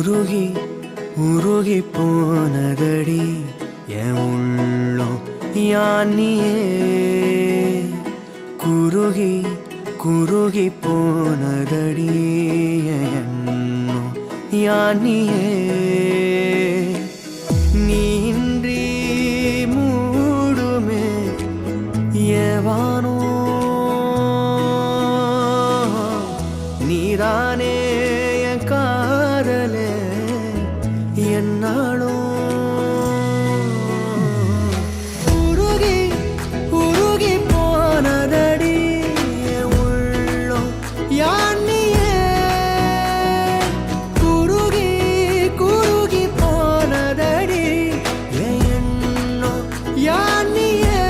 உருகி உருகி போனதடி என் உள்ளம் யானியே குருகி குருகி போனதடி என் எண்ணம் யானியே நீன்றி மூடுமே ஏவானோ நீதானே என் காதலே என்னாலும் உருகி உருகி போனதடி என் உள்ளம் யானியே குருகி குருகி போனதடி என் எண்ணம் யானியே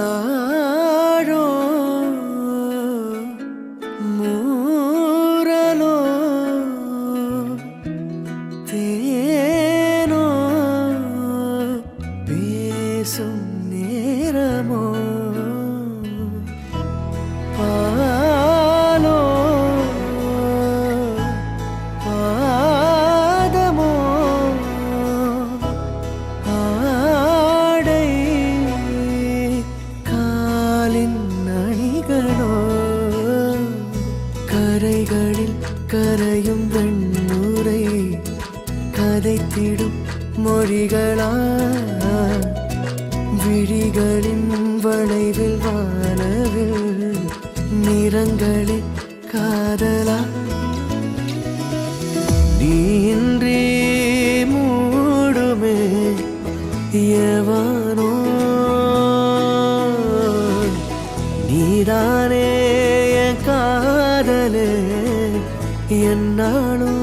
யாரோ மூரலோ தேனோ பேசும் நேரமோ பாலோ பாதமோ ஆடை காலின் அணிகளோ கரைகளில் கரையும் வெண்ணுரை கதைத்திடும் மொழிகளா விழிகளின் வளைவில் வானவில் நிறங்களில் காதலா நீன்றி மூடுமே எவனோ நீதானே என் காதலே என்னாலும்